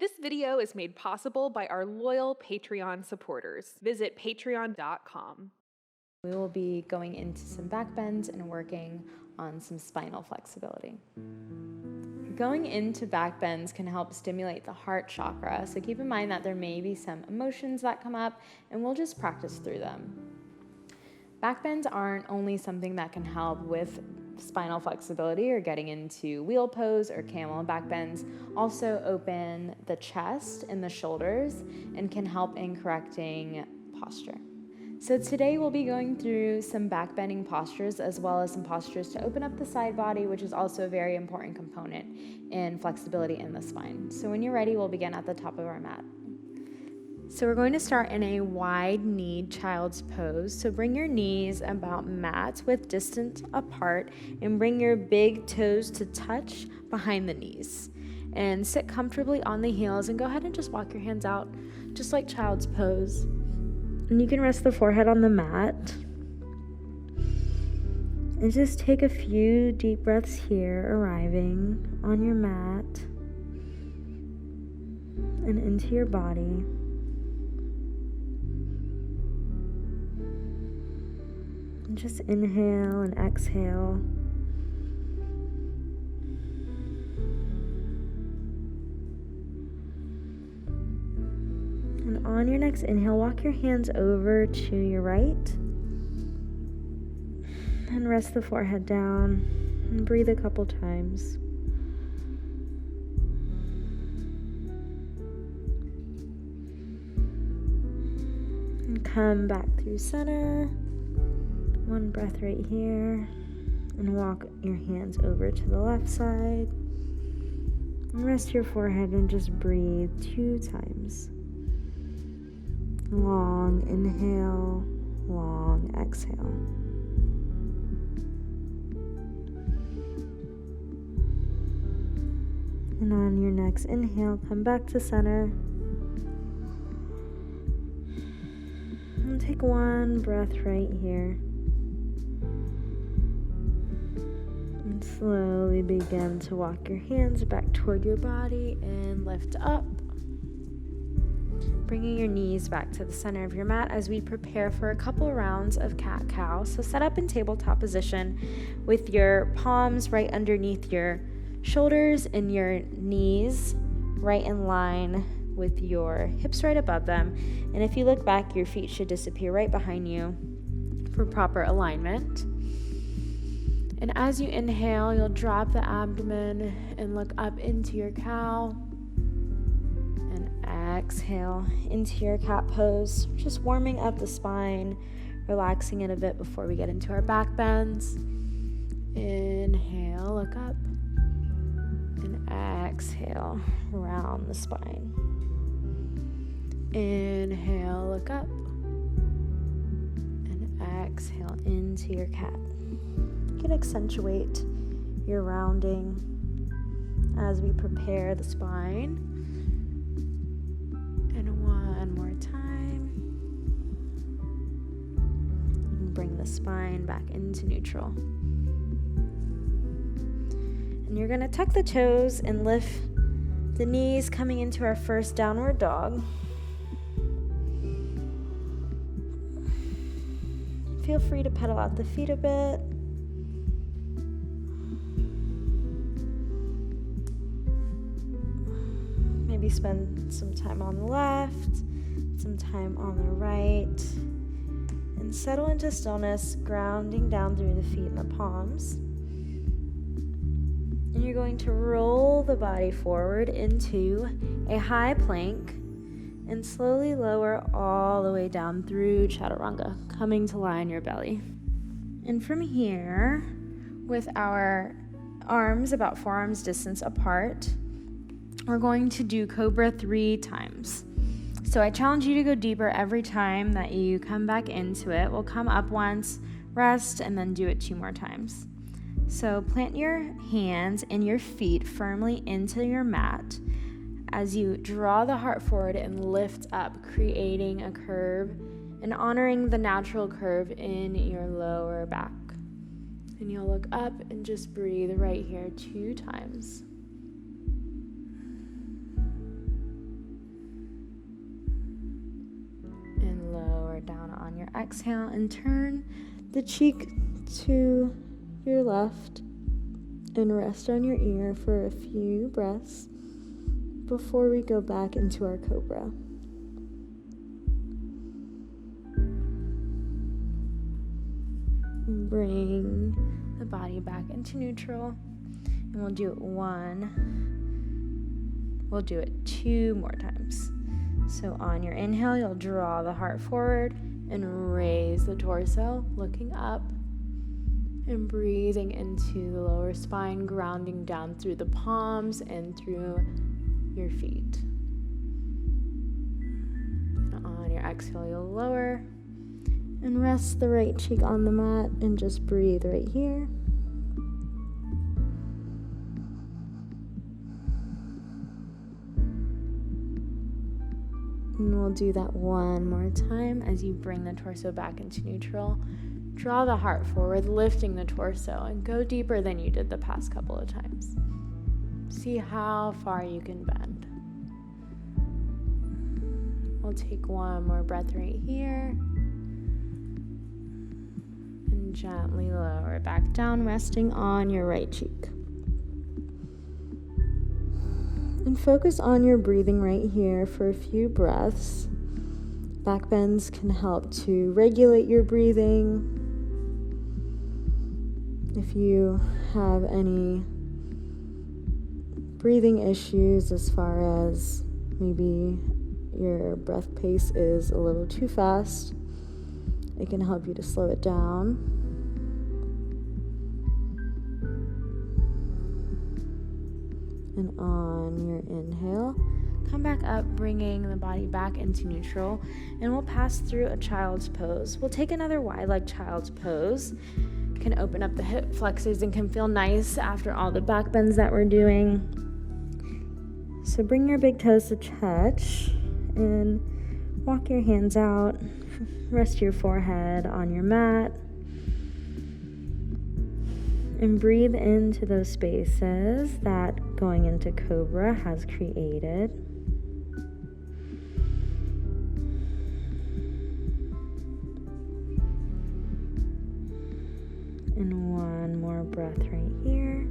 This video is made possible by our loyal Patreon supporters. Visit patreon.com. We will be going into some back bends and working on some spinal flexibility. Going into back bends can help stimulate the heart chakra, so keep in mind that there may be some emotions that come up, and we'll just practice through them. Back bends aren't only something that can help with spinal flexibility or getting into wheel pose or camel. Back bends also open the chest and the shoulders and can help in correcting posture. So today we'll be going through some back bending postures as well as some postures to open up the side body, which is also a very important component in flexibility in the spine. So when you're ready, we'll begin at the top of our mat. So we're going to start in a wide-kneed child's pose. So bring your knees about mat with distance apart and bring your big toes to touch behind the knees. And sit comfortably on the heels and go ahead and just walk your hands out, just like child's pose. And you can rest the forehead on the mat. And just take a few deep breaths here, arriving on your mat and into your body. And just inhale and exhale. And on your next inhale, walk your hands over to your right. And rest the forehead down. And breathe a couple times. And come back through center. One breath right here. And walk your hands over to the left side. And rest your forehead and just breathe 2 times. Long inhale, long exhale. And on your next inhale, come back to center. And take one breath right here. And slowly begin to walk your hands back toward your body and lift up. Bringing your knees back to the center of your mat as we prepare for a couple rounds of cat-cow. So set up in tabletop position with your palms right underneath your shoulders and your knees right in line with your hips right above them. And if you look back, your feet should disappear right behind you for proper alignment. And as you inhale, you'll drop the abdomen and look up into your cow. Exhale into your cat pose, just warming up the spine, relaxing it a bit before we get into our back bends. Inhale, look up, and exhale, round the spine. Inhale, look up, and exhale into your cat. You can accentuate your rounding as we prepare the spine. One more time. And bring the spine back into neutral. And you're going to tuck the toes and lift the knees, coming into our first downward dog. Feel free to pedal out the feet a bit. Maybe spend some time on the left, some time on the right, and settle into stillness, grounding down through the feet and the palms. And you're going to roll the body forward into a high plank and slowly lower all the way down through chaturanga, coming to lie on your belly. And from here, with our arms about forearms distance apart, we're going to do Cobra 3 times. So I challenge you to go deeper every time that you come back into it. We'll come up once, rest, and then do it 2 more times. So plant your hands and your feet firmly into your mat as you draw the heart forward and lift up, creating a curve and honoring the natural curve in your lower back. And you'll look up and just breathe right here 2 times. your exhale, and turn the cheek to your left and rest on your ear for a few breaths before we go back into our cobra. Bring the body back into neutral, and we'll do it 2 more times. So on your inhale, you'll draw the heart forward and raise the torso, looking up and breathing into the lower spine, grounding down through the palms and through your feet. And on your exhale, you'll lower and rest the right cheek on the mat and just breathe right here. And we'll do that one more time as you bring the torso back into neutral. Draw the heart forward, lifting the torso, and go deeper than you did the past couple of times. See how far you can bend. We'll take one more breath right here. And gently lower back down, resting on your right cheek. And focus on your breathing right here for a few breaths. Backbends can help to regulate your breathing. If you have any breathing issues as far as maybe your breath pace is a little too fast, it can help you to slow it down. And on your inhale, come back up, bringing the body back into neutral, and we'll pass through a child's pose. We'll take another wide leg child's pose. Can open up the hip flexors and can feel nice after all the back bends that we're doing. So bring your big toes to touch and walk your hands out. Rest your forehead on your mat. And breathe into those spaces that going into Cobra has created. And one more breath right here.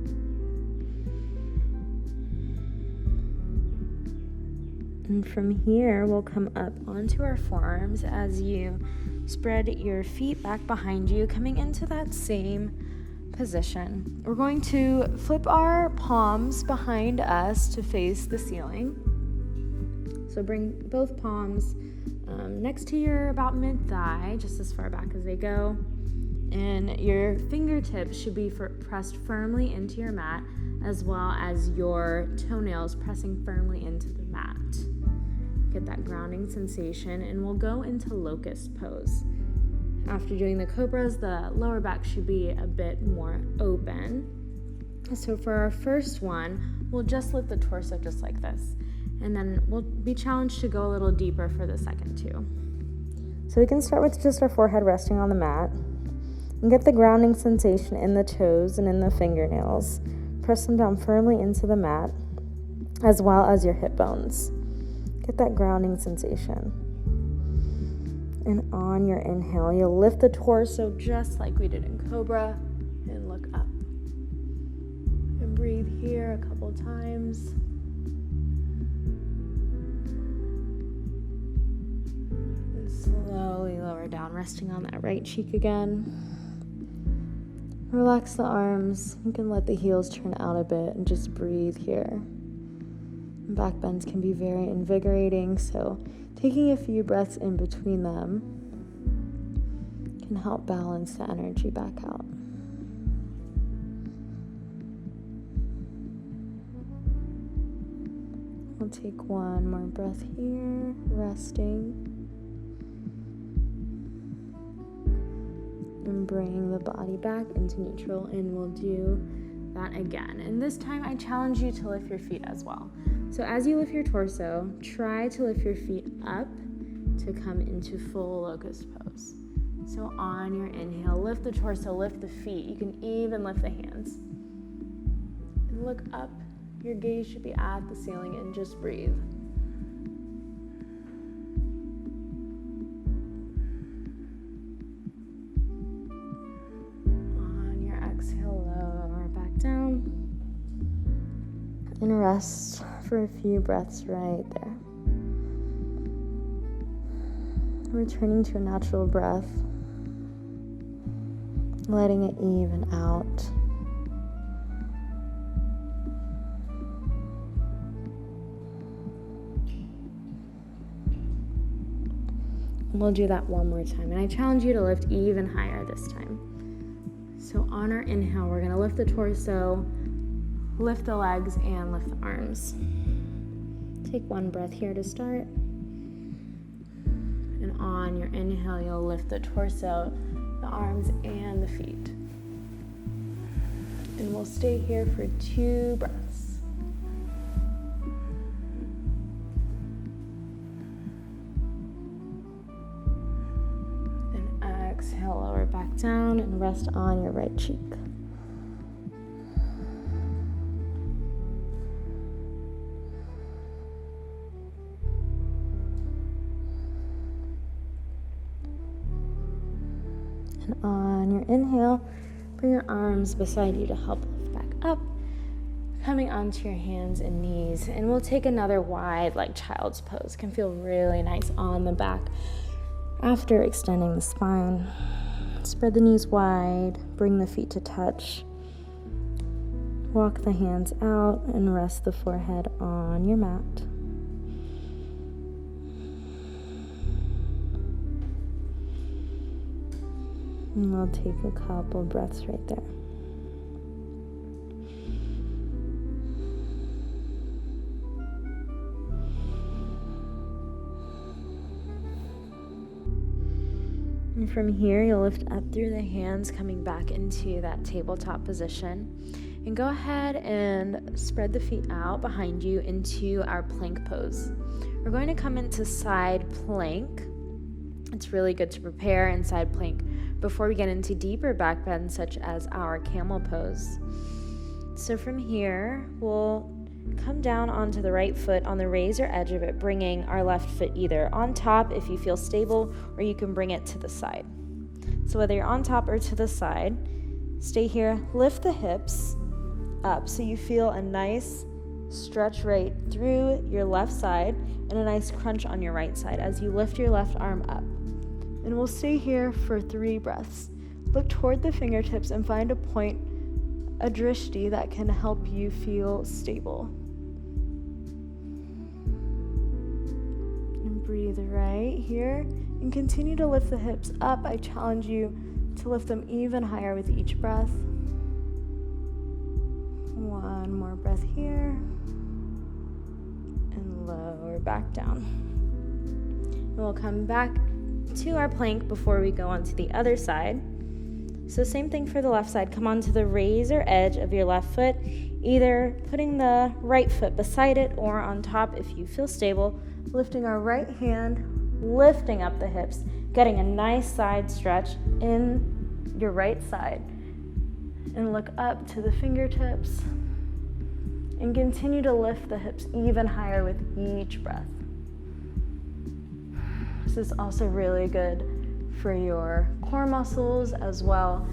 And from here, we'll come up onto our forearms as you spread your feet back behind you, coming into that same position. We're going to flip our palms behind us to face the ceiling. So bring both palms next to your about mid-thigh, just as far back as they go. And your fingertips should be pressed firmly into your mat, as well as your toenails pressing firmly into the mat. Get that grounding sensation, and we'll go into locust pose. After doing the cobras, the lower back should be a bit more open. So for our first one, we'll just lift the torso just like this. And then we'll be challenged to go a little deeper for the second two. So we can start with just our forehead resting on the mat. And get the grounding sensation in the toes and in the fingernails. Press them down firmly into the mat, as well as your hip bones. Get that grounding sensation. And on your inhale, you'll lift the torso just like we did in Cobra and look up. And breathe here a couple times. And slowly lower down, resting on that right cheek again. Relax the arms. You can let the heels turn out a bit and just breathe here. Back bends can be very invigorating, so taking a few breaths in between them can help balance the energy back out. We'll take one more breath here, resting. And bring the body back into neutral, and we'll do that again. And this time I challenge you to lift your feet as well. So as you lift your torso, try to lift your feet up to come into full locust pose. So on your inhale, lift the torso, lift the feet. You can even lift the hands. And look up. Your gaze should be at the ceiling, and just breathe. . rest for a few breaths right there. Returning to a natural breath, letting it even out. We'll do that one more time. And I challenge you to lift even higher this time. So on our inhale, we're going to lift the torso, lift the legs, and lift the arms. Take one breath here to start. And on your inhale, you'll lift the torso, the arms, and the feet. And we'll stay here for 2 breaths. Exhale, lower back down and rest on your right cheek. And on your inhale, bring your arms beside you to help lift back up, coming onto your hands and knees. And we'll take another wide, like child's pose. Can feel really nice on the back. After extending the spine, spread the knees wide, bring the feet to touch. Walk the hands out and rest the forehead on your mat. And we'll take a couple breaths right there. And from here, you'll lift up through the hands, coming back into that tabletop position. And go ahead and spread the feet out behind you into our plank pose. We're going to come into side plank. It's really good to prepare in side plank before we get into deeper back bends, such as our camel pose. So from here, we'll come down onto the right foot on the razor edge of it, bringing our left foot either on top if you feel stable, or you can bring it to the side. So whether you're on top or to the side, stay here, lift the hips up so you feel a nice stretch right through your left side and a nice crunch on your right side as you lift your left arm up. And we'll stay here for 3 breaths. Look toward the fingertips and find a point, a drishti, that can help you feel stable. And breathe right here and continue to lift the hips up. I challenge you to lift them even higher with each breath. One more breath here. And lower back down. And we'll come back to our plank before we go on to the other side. So same thing for the left side. Come onto the razor edge of your left foot, either putting the right foot beside it or on top if you feel stable, lifting our right hand, lifting up the hips, getting a nice side stretch in your right side. And look up to the fingertips and continue to lift the hips even higher with each breath. This is also really good for your core muscles as well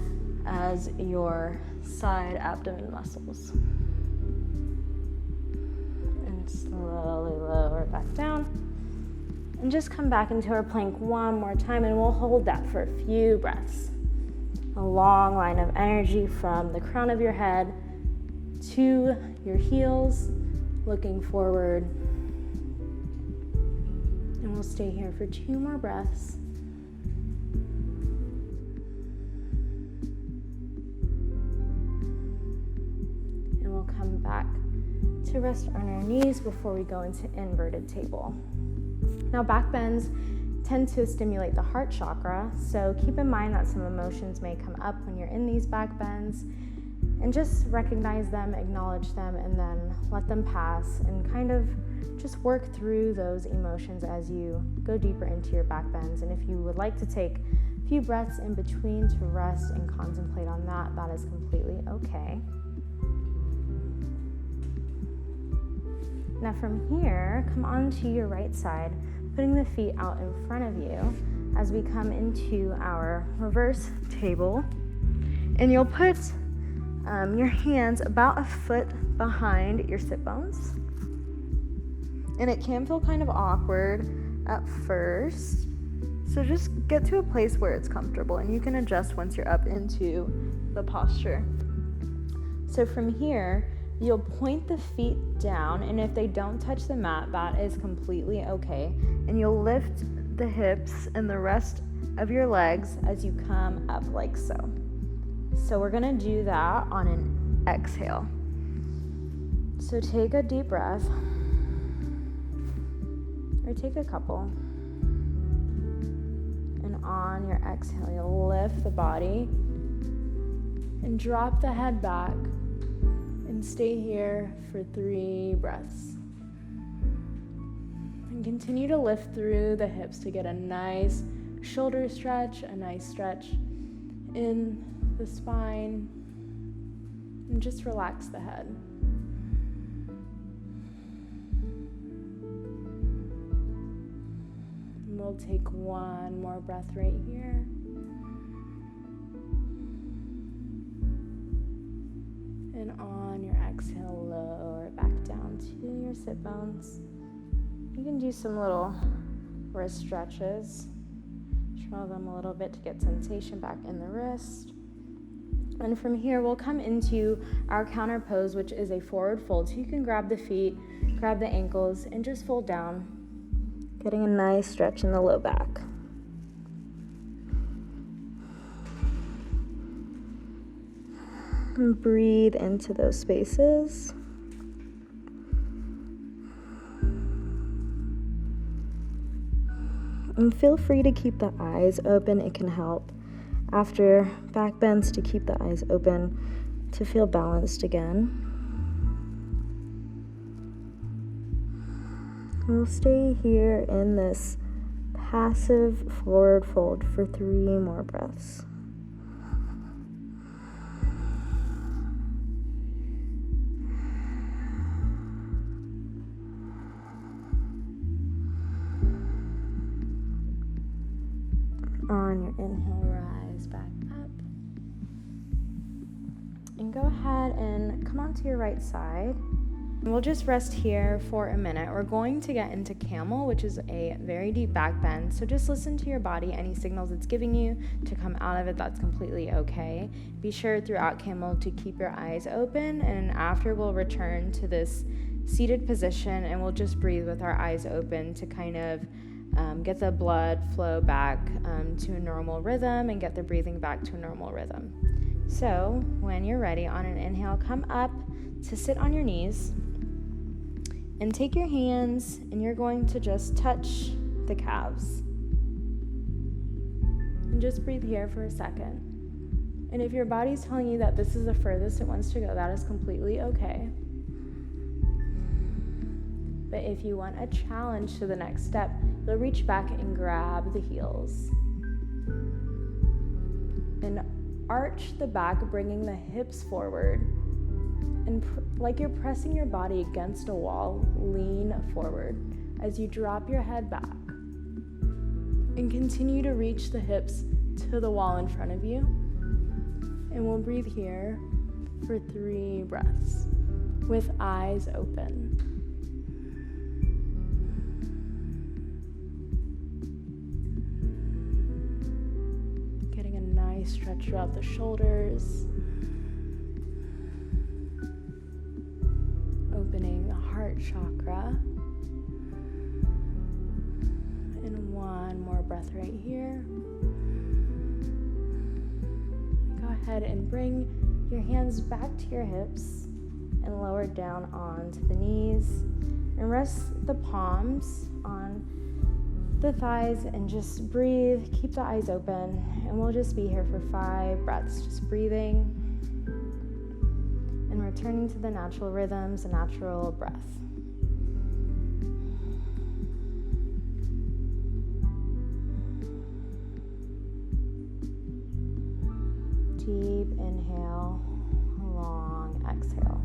as your side abdomen muscles. And slowly lower back down. And just come back into our plank one more time, and we'll hold that for a few breaths. A long line of energy from the crown of your head to your heels, looking forward. And we'll stay here for 2 more breaths. And we'll come back to rest on our knees before we go into inverted table. Now, back bends tend to stimulate the heart chakra, so keep in mind that some emotions may come up when you're in these back bends, and just recognize them, acknowledge them, and then let them pass, and kind of just work through those emotions as you go deeper into your back bends. And if you would like to take a few breaths in between to rest and contemplate on that, that is completely okay. Now from here, come onto your right side, putting the feet out in front of you as we come into our reverse table. And you'll put your hands about a foot behind your sit bones. And it can feel kind of awkward at first. So just get to a place where it's comfortable, and you can adjust once you're up into the posture. So from here, you'll point the feet down, and if they don't touch the mat, that is completely okay. And you'll lift the hips and the rest of your legs as you come up like so. So we're gonna do that on an exhale. So take a deep breath, or take a couple. And on your exhale, you'll lift the body and drop the head back and stay here for 3 breaths. And continue to lift through the hips to get a nice shoulder stretch, a nice stretch in the spine, and just relax the head. And we'll take one more breath right here. And on your exhale, lower back down to your sit bones. You can do some little wrist stretches. Swirl them a little bit to get sensation back in the wrist. And from here, we'll come into our counter pose, which is a forward fold. So you can grab the feet, grab the ankles, and just fold down, getting a nice stretch in the low back. And breathe into those spaces. And feel free to keep the eyes open. It can help after back bends to keep the eyes open to feel balanced again. We'll stay here in this passive forward fold for 3 more breaths. On your inhale, rise back up. And go ahead and come onto your right side. And we'll just rest here for a minute. We're going to get into Camel, which is a very deep back bend. So just listen to your body, any signals it's giving you to come out of it, that's completely okay. Be sure throughout Camel to keep your eyes open, and after we'll return to this seated position, and we'll just breathe with our eyes open to kind of get the blood flow back to a normal rhythm and get the breathing back to a normal rhythm. So when you're ready, on an inhale, come up to sit on your knees and take your hands, and you're going to just touch the calves. And just breathe here for a second. And if your body's telling you that this is the furthest it wants to go, that is completely okay. But if you want a challenge to the next step, you'll reach back and grab the heels. And arch the back, bringing the hips forward. And like you're pressing your body against a wall, lean forward as you drop your head back. And continue to reach the hips to the wall in front of you. And we'll breathe here for 3 breaths with eyes open. Getting a nice stretch throughout the shoulders. Opening the heart chakra. And one more breath right here. Go ahead and bring your hands back to your hips and lower down onto the knees. And rest the palms on the thighs and just breathe. Keep the eyes open. And we'll just be here for 5 breaths, just breathing and returning to the natural rhythms, a natural breath. Deep inhale, long exhale.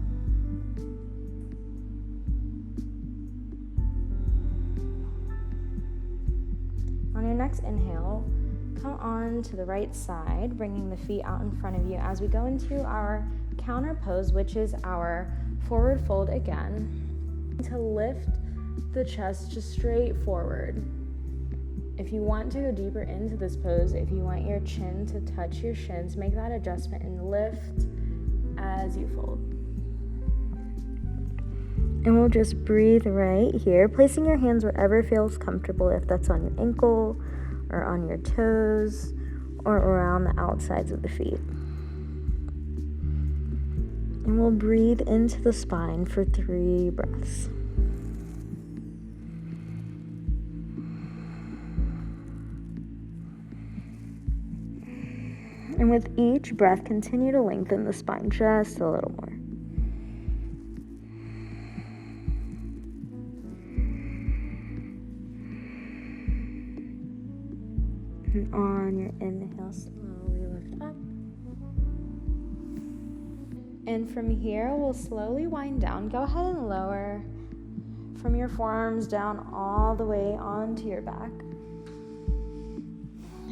On your next inhale, come on to the right side, bringing the feet out in front of you as we go into our counter pose, which is our forward fold again, to lift the chest just straight forward. If you want to go deeper into this pose, if you want your chin to touch your shins, make that adjustment and lift as you fold. And we'll just breathe right here, placing your hands wherever feels comfortable, if that's on your ankle or on your toes or around the outsides of the feet. And we'll breathe into the spine for 3 breaths. And with each breath, continue to lengthen the spine just a little more. And on your inhale, slowly lift up. And from here, we'll slowly wind down. Go ahead and lower from your forearms down all the way onto your back.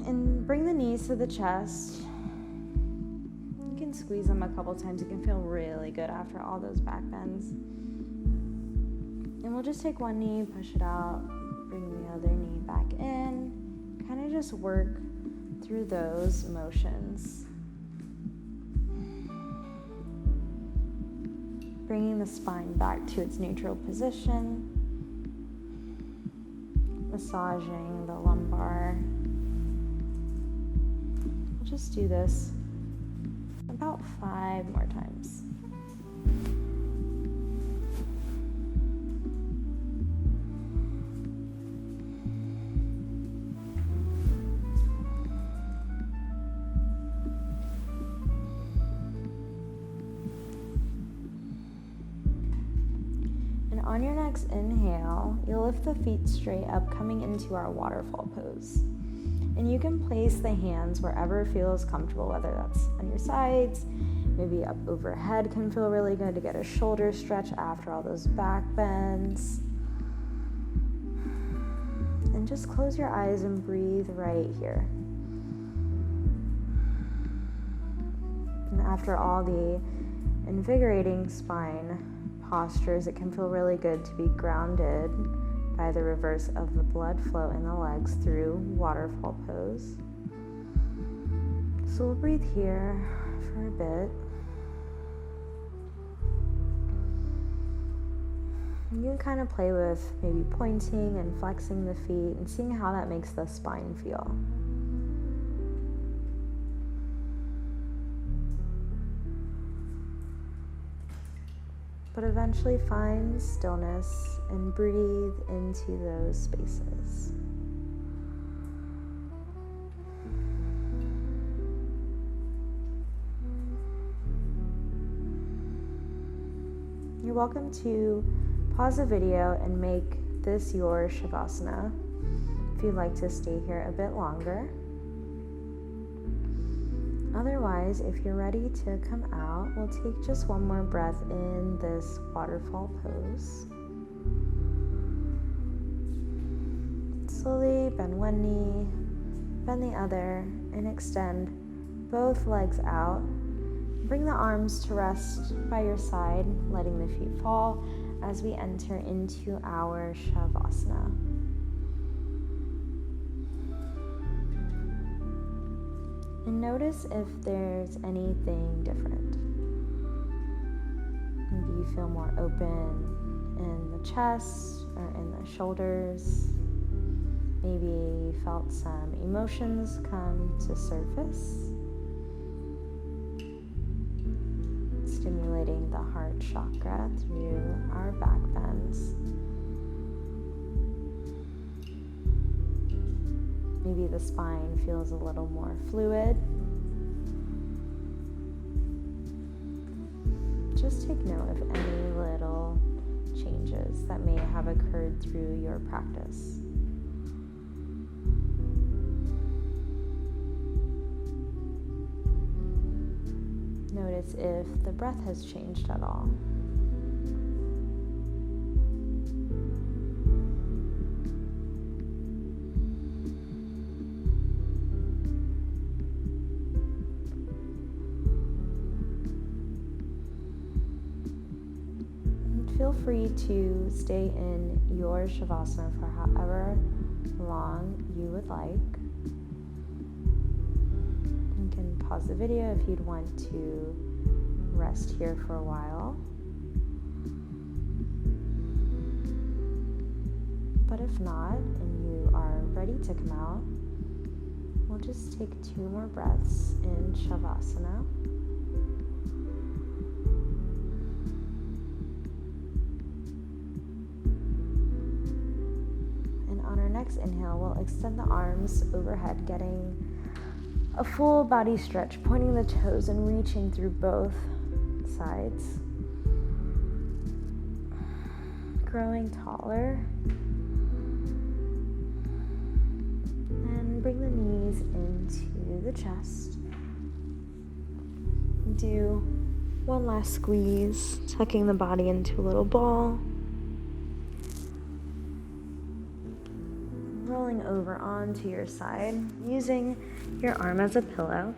And bring the knees to the chest. You can squeeze them a couple times. You can feel really good after all those back bends. And we'll just take one knee, push it out, bring the other knee back in. Kind of just work through those motions. Bringing the spine back to its neutral position. Massaging the lumbar. We'll just do this about 5 more times. On your next inhale, you'll lift the feet straight up, coming into our waterfall pose. And you can place the hands wherever feels comfortable, whether that's on your sides, maybe up overhead can feel really good to get a shoulder stretch after all those back bends. And just close your eyes and breathe right here. And after all the invigorating spine postures, it can feel really good to be grounded by the reverse of the blood flow in the legs through waterfall pose. So we'll breathe here for a bit. You can kind of play with maybe pointing and flexing the feet and seeing how that makes the spine feel. But eventually find stillness and breathe into those spaces. You're welcome to pause the video and make this your Shavasana if you'd like to stay here a bit longer. Otherwise, if you're ready to come out, we'll take just one more breath in this waterfall pose. Slowly bend one knee, bend the other, and extend both legs out. Bring the arms to rest by your side, letting the feet fall as we enter into our Shavasana. And notice if there's anything different. Maybe you feel more open in the chest or in the shoulders. Maybe you felt some emotions come to surface. Stimulating the heart chakra through our back bends. Maybe the spine feels a little more fluid. Just take note of any little changes that may have occurred through your practice. Notice if the breath has changed at all. feel free to stay in your Shavasana for however long you would like. You can pause the video if you'd want to rest here for a while. But if not, and you are ready to come out, we'll just take 2 more breaths in Shavasana. And on our next inhale, we'll extend the arms overhead, getting a full body stretch, pointing the toes and reaching through both sides. Growing taller. And bring the knees into the chest. Do one last squeeze, tucking the body into a little ball. Rolling over onto your side, using your arm as a pillow.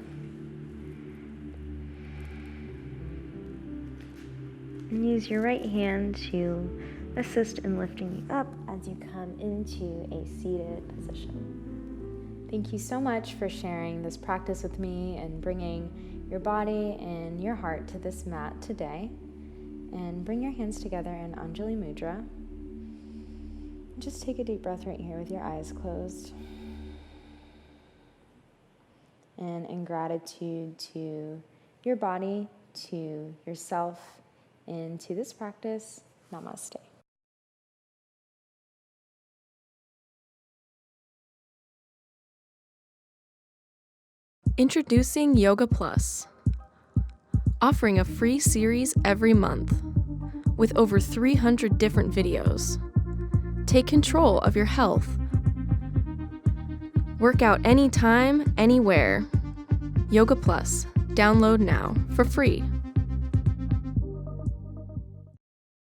And use your right hand to assist in lifting you up as you come into a seated position. Thank you so much for sharing this practice with me and bringing your body and your heart to this mat today. And bring your hands together in Anjali Mudra. Just take a deep breath right here with your eyes closed. And in gratitude to your body, to yourself, and to this practice, namaste. Introducing Yoga Plus, offering a free series every month with over 300 different videos. Take control of your health. Work out anytime, anywhere. Yoga Plus. Download now for free.